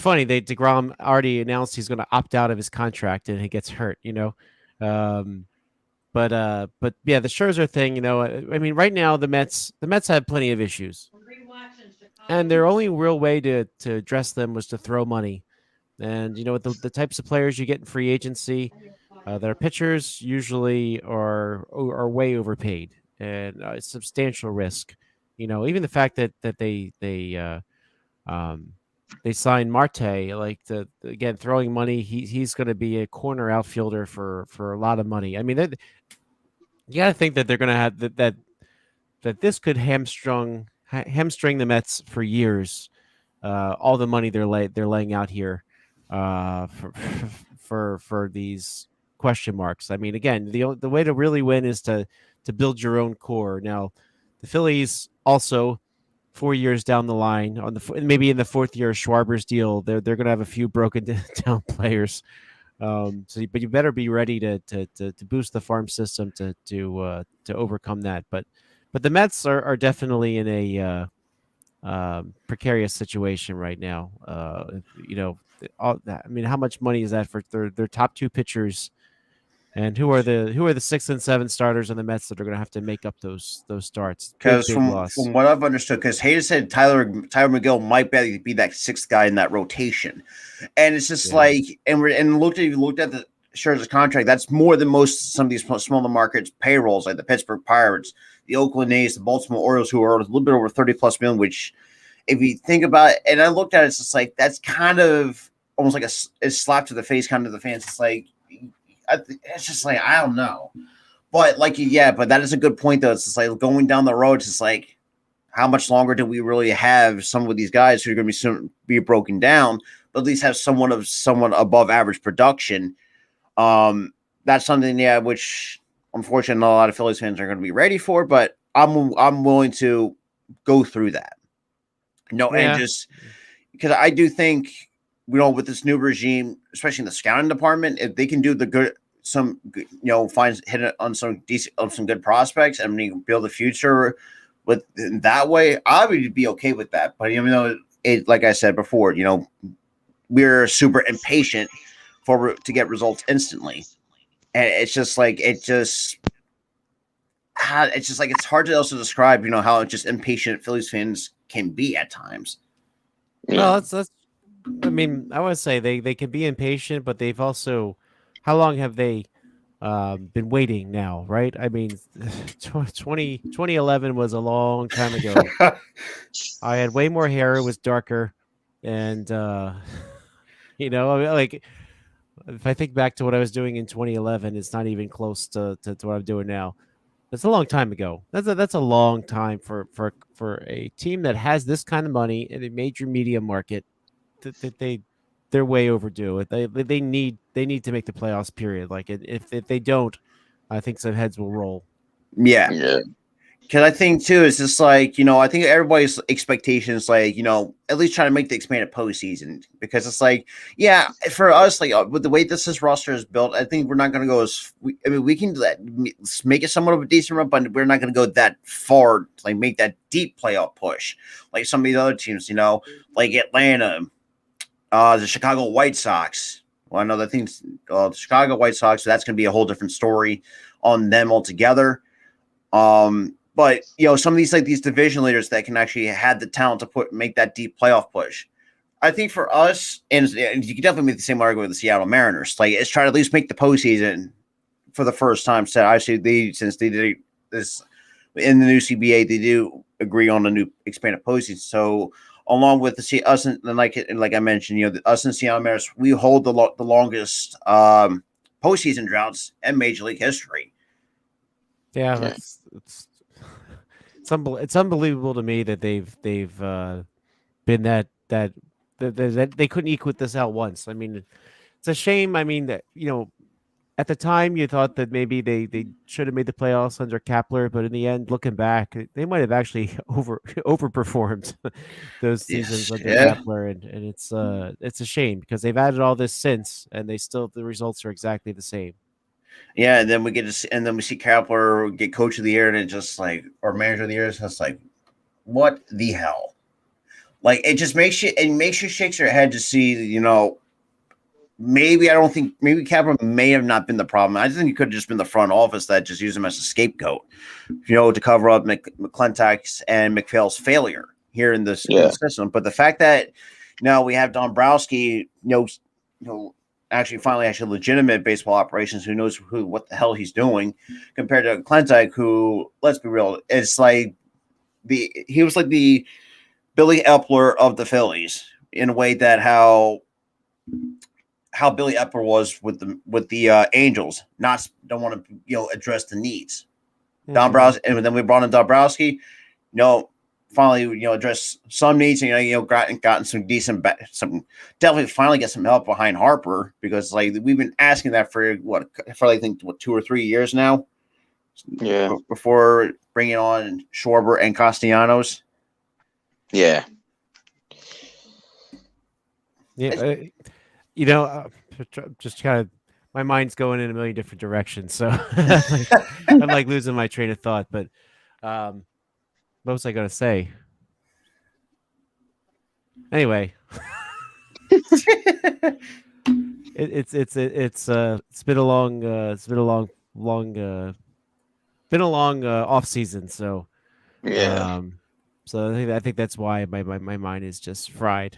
funny. DeGrom already announced he's going to opt out of his contract and he gets hurt. But yeah, the Scherzer thing, I mean, right now the Mets have plenty of issues, and their only real way to address them was to throw money. And with the types of players you get in free agency, that are pitchers usually are way overpaid and substantial risk. Even the fact that they signed Marte, like again throwing money. He's going to be a corner outfielder for a lot of money. I mean, you got to think that they're going to have that this could hamstring the Mets for years. All the money they're laying out here for these question marks. I mean, again, the way to really win is to build your own core. Now, the Phillies also 4 years down the line maybe in the fourth year of Schwarber's deal, they're going to have a few broken down players. But you better be ready to boost the farm system to overcome that. But the Mets are definitely in a precarious situation right now. I mean, how much money is that for their top two pitchers? And who are the 6 and 7 starters on the Mets that are going to have to make up those starts? Because Big from loss. what I've understood, because Hayes said Tyler McGill might be that sixth guy in that rotation, and it's just and looked at the Scherzer's contract. That's more than some of these smaller markets payrolls, like the Pittsburgh Pirates, the Oakland A's, the Baltimore Orioles, who are a little bit over 30+ million. Which, if you think about it, and I looked at it, it's just like that's kind of almost like a slap to the face, kind of the fans. It's like. It's just like I don't know, but but that is a good point though. It's just like going down the road. It's just like how much longer do we really have some of these guys who are going to be broken down, but at least have someone above average production. That's something which unfortunately not a lot of Phillies fans are going to be ready for, but I'm willing to go through that. And just because I do think. With this new regime, especially in the scouting department, if they can do hit it on some good prospects and build a future with that way, I would be okay with that. But even though like I said before, we're super impatient to get results instantly, and it's hard to also describe, how just impatient Phillies fans can be at times. Well, that's. I mean, I would say they can be impatient, but they've also, how long have they been waiting now, right? I mean, 2011 was a long time ago. I had way more hair. It was darker. And, like if I think back to what I was doing in 2011, it's not even close to what I'm doing now. That's a long time ago. That's a long time for a team that has this kind of money in a major media market. They're way overdue. They need to make the playoffs. Period. Like if they don't, I think some heads will roll. Yeah. Because I think too, it's just like I think everybody's expectations, like at least trying to make the expanded postseason. Because it's like, for us, like with the way this roster is built, I think we're not going to go we can make it somewhat of a decent run, but we're not going to go that far to like make that deep playoff push, like some of these other teams. Like Atlanta. The Chicago White Sox. Well, I know that thing's the Chicago White Sox. So that's going to be a whole different story on them altogether. But some of these division leaders that can actually have the talent to make that deep playoff push. I think for us, and you can definitely make the same argument with the Seattle Mariners. Like, it's try to at least make the postseason for the first time. So obviously, since they did this in the new CBA, they do agree on the new expanded postseason. So. Along with us and like I mentioned, us and Seattle Mariners, we hold the longest postseason droughts in Major League history. Yeah, it's unbelievable to me that they've been that they couldn't eke this out once. I mean, it's a shame. I mean that at the time, you thought that maybe they should have made the playoffs under Kepler, but in the end, looking back, they might have actually overperformed those seasons under Kepler, and it's a shame because they've added all this since, and the results are exactly the same. Yeah, and then we see Kepler get Coach of the Year, and it's just like, or Manager of the Year, it's just like, what the hell? Like, it just makes you shake your head to see, maybe Kepler may have not been the problem. I think it could have just been the front office that just used him as a scapegoat, to cover up McClintock's and McPhail's failure here in this system. But the fact that we have Dombrowski, actually legitimate baseball operations, who knows what the hell he's doing, compared to McClintock, who, let's be real, it's like he was like the Billy Epler of the Phillies in a way that how Billy Epler was with the Angels, don't want to address the needs. Mm-hmm. Dombrowski, and then we brought in Dombrowski, finally address some needs, and gotten some decent, definitely finally get some help behind Harper, because like we've been asking that for I think 2 or 3 years now. Yeah. Before bringing on Schwarber and Castellanos. Yeah. Yeah, just kind of my mind's going in a million different directions, so I'm like losing my train of thought. But what was I going to say? Anyway, it's been a long off season, so Yeah. I think that's why my mind is just fried.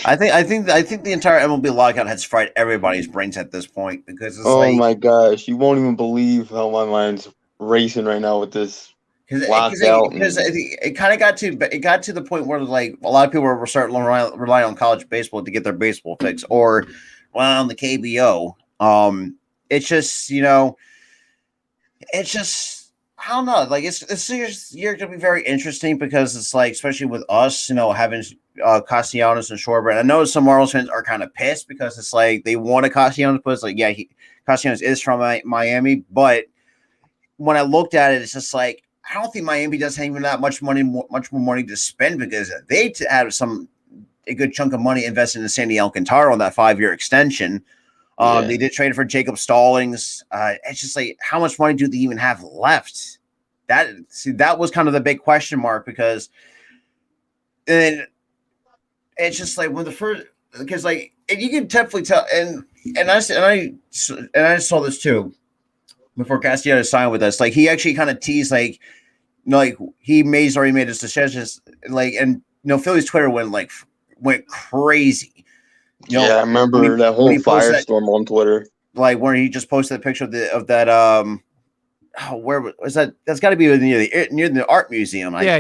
I think the entire MLB lockout has fried everybody's brains at this point because it's Oh like my gosh, you won't even believe how my mind's racing right now with this lockout. because it kind of got to the point where like a lot of people were starting to rely on college baseball to get their baseball fix or rely on the KBO. It's just it's just I don't know. Like this year gonna be very interesting because it's like especially with us, having Castellanos and Schwarber. And I know some Marlins fans are kind of pissed because it's like they want a Castellanos, but it's like Castellanos is from Miami, but when I looked at it, it's just like I don't think Miami doesn't even that much more money to spend because they had a good chunk of money invested in Sandy Alcantara on that 5-year extension. They did trade for Jacob Stallings. It's just like how much money do they even have left? That was kind of the big question mark because then it's just like when the first because like and you can definitely tell and I saw this too. Before Castellanos signed with us, like he actually kind of teased, like he already made his decisions, like and Philly's Twitter went crazy. I remember that whole firestorm on Twitter, like where he just posted a picture of that. Where was that? That's got to be near the art museum. Yeah,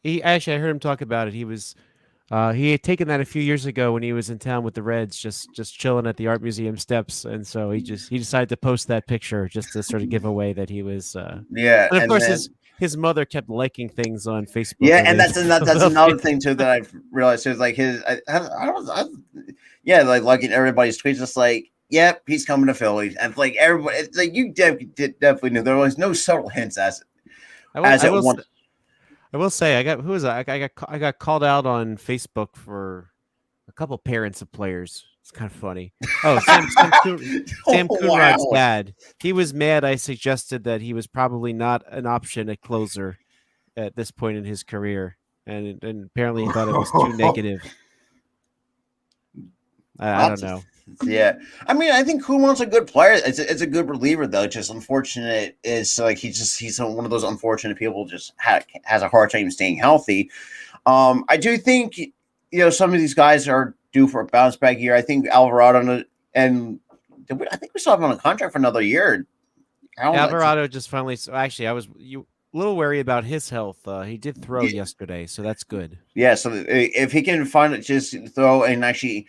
he actually I heard him talk about it. He had taken that a few years ago when he was in town with the Reds, just chilling at the art museum steps, and so he decided to post that picture just to sort of give away that he was. Yeah, and of course his mother kept liking things on Facebook. Yeah, and that's another thing too that I've realized is like liking everybody's tweets, just like, yep, he's coming to Philly, and like everybody, it's like you definitely knew there was no subtle hints I will say I got called out on Facebook for a couple parents of players. It's kind of funny. Oh, Sam Coonrod's dad. He was mad I suggested that he was probably not an option at closer at this point in his career, and apparently he thought it was too negative. I don't know. Yeah, I mean, I think Kuhlman's a good player. It's a good reliever though. Just unfortunate is like he's one of those unfortunate people just has a hard time staying healthy. I do think some of these guys are due for a bounce back year. I think Alvarado and I think we still have him on a contract for another year. Alvarado just finally. Actually, I was a little wary about his health. He did throw yesterday, so that's good. Yeah, so if he can find it, just throw and actually.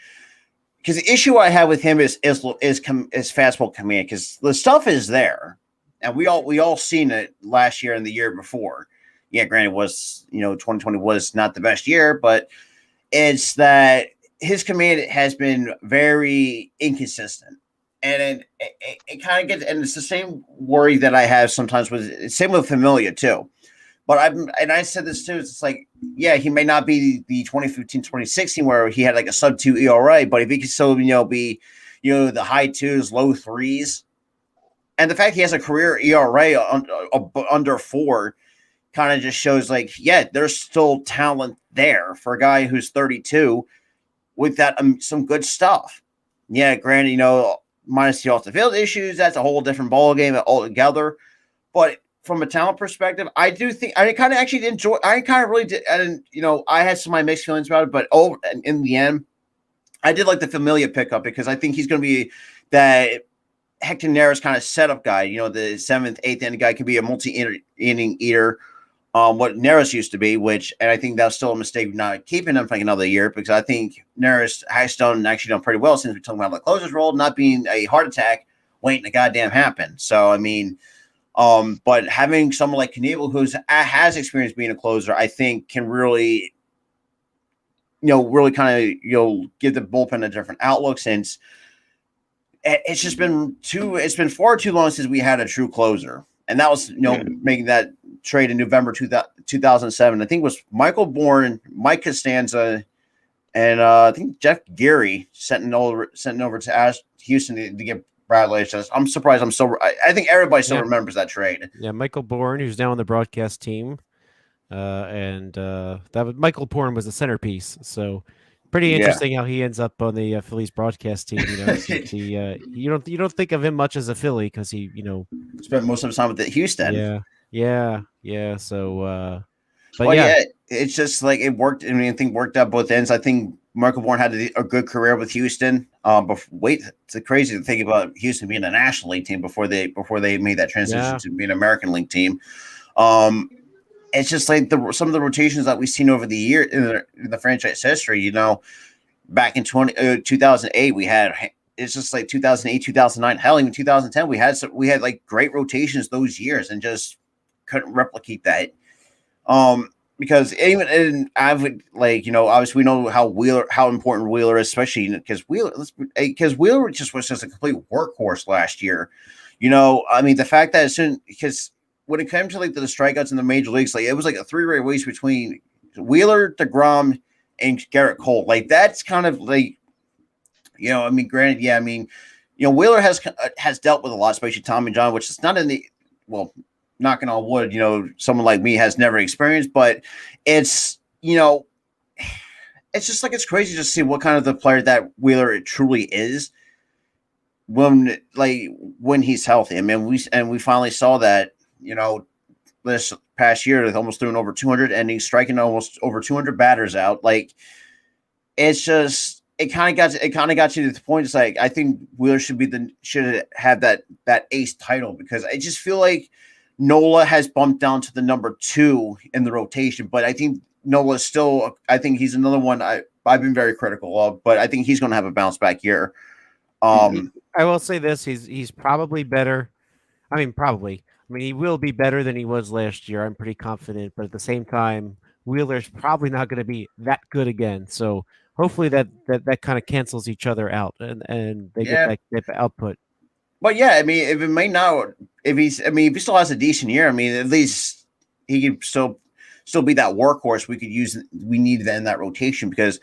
Because the issue I have with him is fastball command. Because the stuff is there, and we all seen it last year and the year before. Yeah, granted, 2020 was not the best year, but it's that his command has been very inconsistent, and it kind of gets. And it's the same worry that I have sometimes same with Familia too. But I said this too. It's like, yeah, he may not be the 2015, 2016 where he had like a sub-2 ERA, but if he can still, be, the high 2s, low 3s, and the fact he has a career ERA under 4 kind of just shows like, yeah, there's still talent there for a guy who's 32 with that some good stuff. Yeah, granted, minus the off-the-field issues, that's a whole different ballgame altogether, but from a talent perspective, I do think I kind of actually enjoy. I kind of really did, and I had some of my mixed feelings about it, but in the end, I did like the Familia pickup because I think he's going to be that Hector Neris kind of setup guy. The 7th, 8th inning guy can be a multi-inning eater. What Neris used to be, and I think that's still a mistake not keeping him for like another year because I think Neris has done pretty well since we're talking about the closer's role, not being a heart attack waiting to goddamn happen. So I mean. But having someone like Knievel who has experience being a closer, I think can really, really kind of, give the bullpen a different outlook since it's just been far too long since we had a true closer. and that was making that trade in November 2007. I think it was Michael Bourne, Mike Costanza, and I think Jeff Geary sent over to Houston to get Bradley. I'm surprised. I think everybody still remembers that trade. Yeah, Michael Bourne, who's now on the broadcast team, and that was Michael Bourne was the centerpiece. So pretty interesting how he ends up on the Phillies broadcast team. You don't think of him much as a Philly because he spent most of his time with Houston. Yeah. So, but it's just like it worked. I mean, I think worked out both ends. I think Michael Bourne had a good career with Houston. But it's crazy to think about Houston being a National League team before they made that transition to being an American League team. It's just like some of the rotations that we've seen over the year in the franchise history. Back in 2008, we had. It's just like 2008, 2009, hell, even 2010. We had like great rotations those years, and just couldn't replicate that. Because I would obviously we know how important Wheeler is, especially because Wheeler just was just a complete workhorse last year. I mean, the fact that because when it came to like the strikeouts in the major leagues, like it was like a three-way race between Wheeler, DeGrom, and Garrett Cole. Like that's kind of like, I mean, granted, I mean, Wheeler has dealt with a lot, especially Tommy John, which is not knocking on wood, someone like me has never experienced, but it's, it's just like, it's crazy to see what kind of the player that Wheeler truly is when he's healthy. I mean, we finally saw that, this past year with almost throwing over 200 innings, striking almost over 200 batters out. Like, it's just, it kind of got you to the point. It's like, I think Wheeler should have that ace title, because I just feel like Nola has bumped down to the number 2 in the rotation, but I think Nola is still. I think he's another one I've been very critical of, but I think he's going to have a bounce back year. I will say this: he's probably better. I mean, probably. I mean, he will be better than he was last year. I'm pretty confident, but at the same time, Wheeler's probably not going to be that good again. So hopefully that kind of cancels each other out, and they get that output. But yeah, I mean, if he still has a decent year, I mean, at least he could still be that workhorse we needed in that rotation, because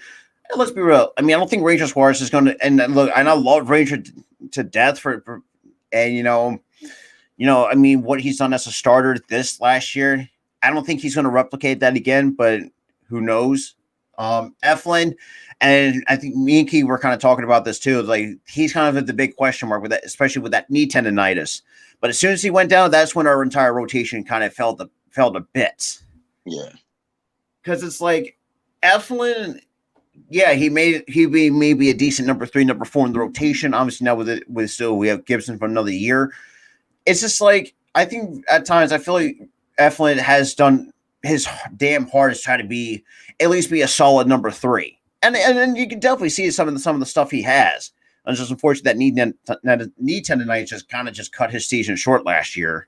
let's be real. I mean, I don't think Ranger Suarez is going to, and look, and I love Ranger to death and I mean, what he's done as a starter this last year, I don't think he's going to replicate that again, but who knows? Eflin, and I think me and Key were kind of talking about this too. Like, he's kind of the big question mark with that, especially with that knee tendonitis. But as soon as he went down, that's when our entire rotation kind of fell to bits. Yeah, because it's like Eflin, he may be a decent number 3, number 4 in the rotation. Obviously now with still we have Gibson for another year. It's just like, I think at times I feel like Eflin has done his damn hardest try to at least be a solid number 3. And then you can definitely see some of the stuff he has. And it's just unfortunate that knee tendonitis just cut his season short last year.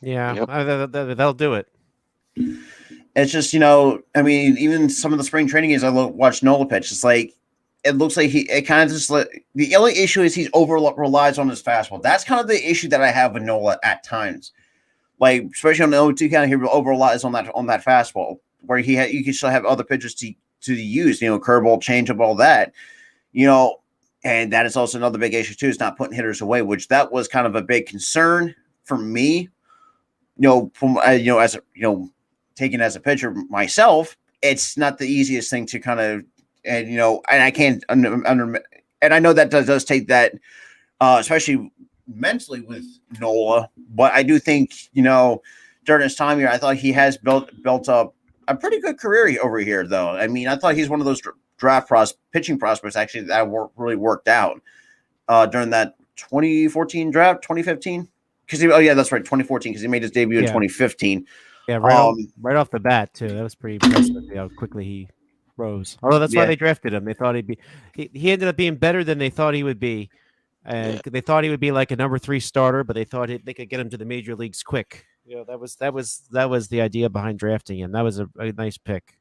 Yeah, yep. That'll do it. It's just, I mean, even some of the spring training games I watched Nola pitch, it's like, it looks like the only issue is he's relies on his fastball. That's kind of the issue that I have with Nola at times. Like, especially on the 0-2 count, he over relies on that fastball, where you can still have other pitches to use, curveball, changeup, all that, and that is also another big issue too, is not putting hitters away, which that was kind of a big concern for me, from as taken as a pitcher myself. It's not the easiest thing to kind of, and I can't and I know that does take that, especially mentally with Nola, but I do think, during his time here, I thought he has built up a pretty good career over here, though. I mean, I thought he's one of those pitching prospects actually that really worked out during that 2014 draft, 2015. That's right, 2014, because he made his debut in 2015. Yeah, right off the bat too. That was pretty impressive how quickly he rose. Although that's why they drafted him. They thought he ended up being better than they thought he would be, and they thought he would be like a number 3 starter, but they thought they could get him to the major leagues quick. That was the idea behind drafting him. That was a nice pick.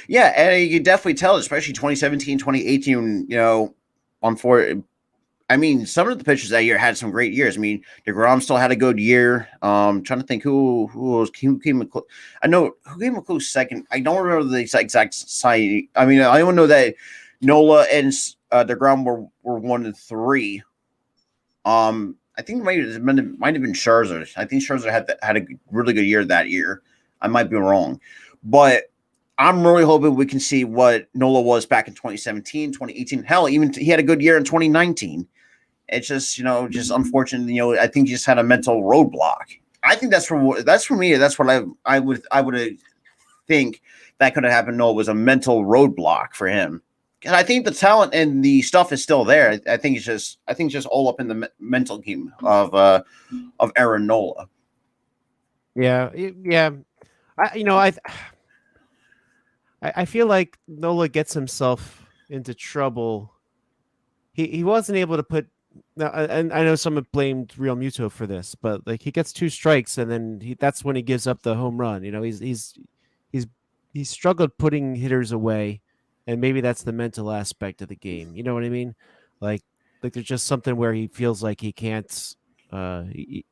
Yeah, and you can definitely tell, especially 2017, 2018, I mean, some of the pitchers that year had some great years. I mean, DeGrom still had a good year. Trying to think who came a close. I know who came a close second. I don't remember the exact side. I mean, I only know that Nola and DeGrom were 1 and 3. I think it might have been Scherzer. I think Scherzer had a really good year that year. I might be wrong, but I'm really hoping we can see what Nola was back in 2017, 2018. Hell, even he had a good year in 2019. It's just, just unfortunate. I think he just had a mental roadblock. I think that's for me. That's what I would think that could have happened. Nola was a mental roadblock for him. And I think the talent and the stuff is still there. I think it's just all up in the mental game of Aaron Nola. Yeah. I feel like Nola gets himself into trouble. He wasn't able to put now, and I know someone blamed Real Muto for this, but like he gets 2 strikes and then that's when he gives up the home run. He's struggled putting hitters away. And maybe that's the mental aspect of the game. You know what I mean? Like there's just something where he feels like he can't he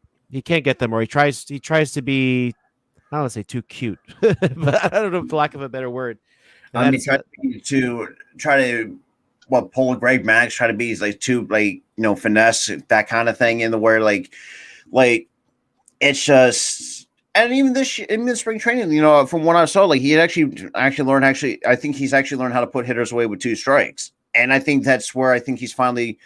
can't get them, or he tries to be, I don't want to say too cute, but I don't know, for lack of a better word. And I mean, try to pull a Greg Max, try to be like too finesse, that kind of thing, in the where like it's just. And even this year, in the spring training, from what I saw, like he had actually learned. I think he's actually learned how to put hitters away with 2 strikes. And I think that's where I think he's finally.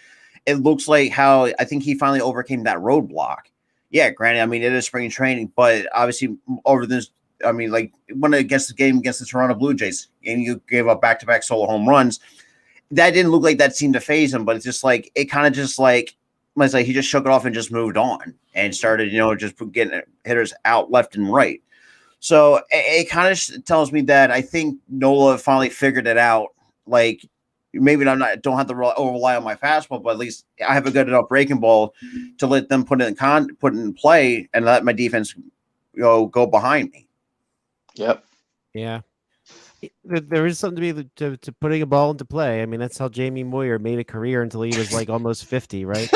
It looks like how I think he finally overcame that roadblock. Yeah, granted, I mean it is spring training, but obviously over this, I mean, like when against the Toronto Blue Jays, and you gave up back-to-back solo home runs, that didn't look like that seemed to phase him. But it's just like it kind of just like. It's like he just shook it off and just moved on and started, just getting hitters out left and right. So it kind of tells me that I think Nola finally figured it out. Like maybe don't have to rely on my fastball, but at least I have a good enough breaking ball to let them put it in play and let my defense go behind me. Yep. Yeah. There is something to putting a ball into play. I mean, that's how Jamie Moyer made a career until he was like almost 50, right?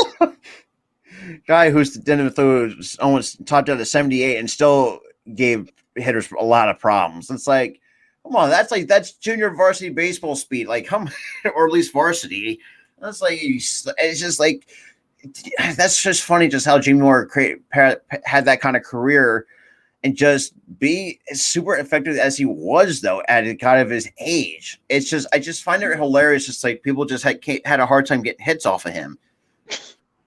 Guy who's didn't throw almost topped out at 78 and still gave hitters a lot of problems. It's like, come on, that's junior varsity baseball speed, like or at least varsity. That's like it's just like that's just funny, just how Jamie Moyer had that kind of career. And just be as super effective as he was, though, at kind of his age. It's just, I just find it hilarious. Just like people just had a hard time getting hits off of him.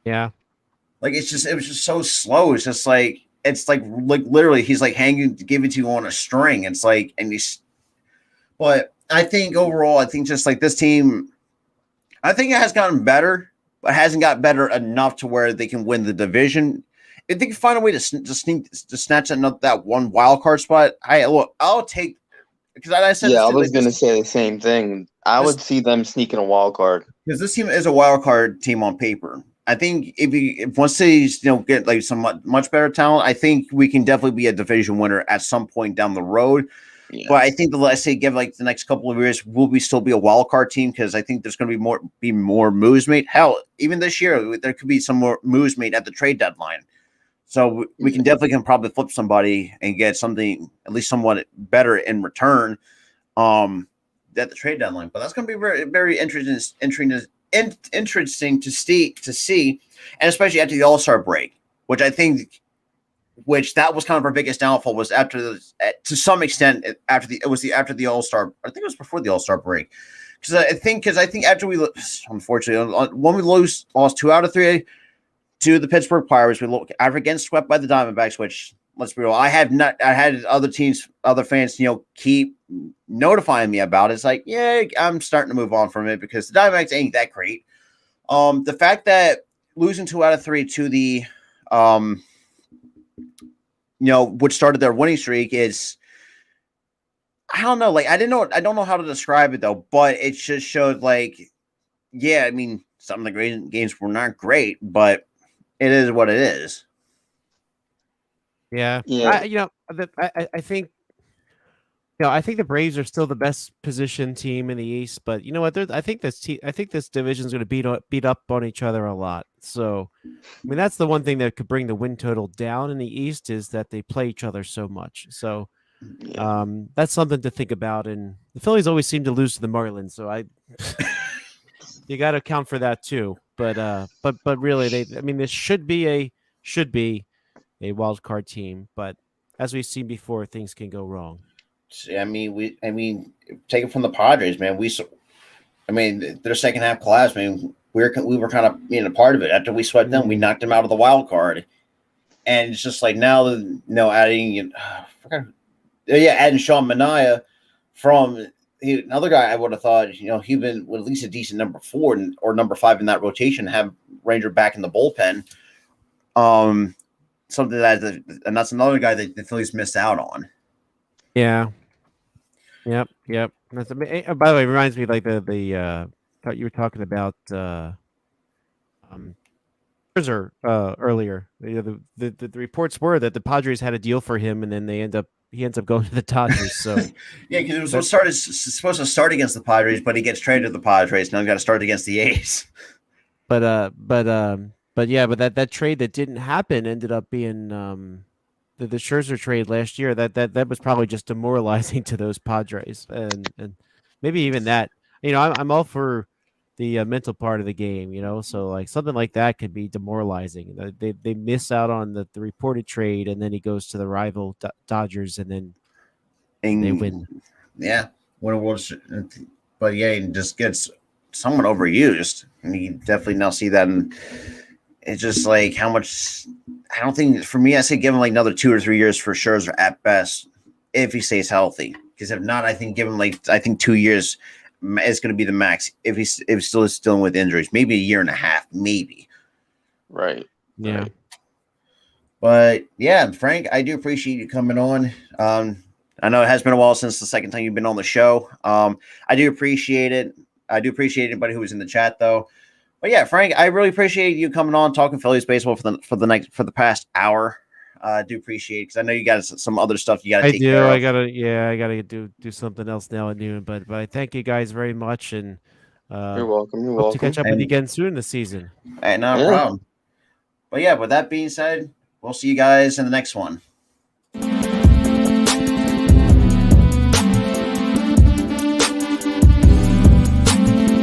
Yeah. Like, it was just so slow. It's like literally he's like giving to you on a string. It's like, but I think overall, I think just like this team, I think it has gotten better, but hasn't got better enough to where they can win the division. If they can find a way to snatch that one wild card spot, I'll take, because I said I was going to say the same thing. I would see them sneaking a wild card because this team is a wild card team on paper. I think if once they get like some much better talent, I think we can definitely be a division winner at some point down the road. Yeah. But I think let's say give like the next couple of years, will we still be a wild card team? Because I think there's going to be more moves made. Hell, even this year there could be some more moves made at the trade deadline. So we can probably flip somebody and get something at least somewhat better in return at the trade deadline. But that's going to be very, very interesting to see, and especially after the All-Star break, which that was kind of our biggest downfall was to some extent after the All-Star. I think it was before the All-Star break, because I think after unfortunately when we lost 2 out of 3. To the Pittsburgh Pirates, after getting swept by the Diamondbacks, which let's be real, I had other fans, keep notifying me about it. It's like, yeah, I'm starting to move on from it because the Diamondbacks ain't that great. The fact that losing 2 out of 3 to the, which started their winning streak is, I don't know, like I don't know how to describe it though, but it just showed like, yeah, I mean, some of the great games were not great, but it is what it is. Yeah. I think I think the Braves are still the best positioned team in the East, but you know what? I think this division is going to beat up on each other a lot. So, I mean, that's the one thing that could bring the win total down in the East is that they play each other so much. So, Yeah. that's something to think about. And the Phillies always seem to lose to the Marlins, so you got to account for that too. But really, this should be a wild card team, but as we've seen before, things can go wrong. Take it from the Padres, man. Their second half collapse. We were kind of being a part of it. After we swept them, we knocked them out of the wild card, and it's just like now, adding, adding Sean Manaea from another guy. I would have thought, he'd been with at least a decent number 4 or number 5 in that rotation. Have Ranger back in the bullpen. Something and that's another guy that the Phillies missed out on. Yeah. Yep. By the way, it reminds me like the thought you were talking about Scherzer earlier. The reports were that the Padres had a deal for him, and then he ends up going to the Dodgers. So yeah, because it was supposed to start against the Padres, but he gets traded to the Padres. Now he's got to start against the A's. But that trade that didn't happen ended up being the Scherzer trade last year. That was probably just demoralizing to those Padres, and maybe even that. I'm all for the mental part of the game. So like something like that could be demoralizing. They miss out on the reported trade, and then he goes to the rival Dodgers, and then they win. Yeah, but yeah, he just gets somewhat overused, and you definitely now see that. And it's just like how much. I don't think for me, I say give him like another 2 or 3 years for Scherzer at best, if he stays healthy. Because if not, I think give him 2 years is going to be the max. If he's still dealing with injuries, maybe a year and a half, maybe. Right. Yeah. Right. But yeah, Frank, I do appreciate you coming on. I know it has been a while since the second time you've been on the show. I do appreciate it. I do appreciate anybody who was in the chat, though. But yeah, Frank, I really appreciate you coming on talking Phillies baseball for the past hour. I do appreciate it because I know you got some other stuff you got to take care of. I gotta do something else now at noon. But I thank you guys very much, and You're welcome. You're hope welcome. to catch up with you again soon this season. Hey, no problem. But yeah, with that being said, we'll see you guys in the next one.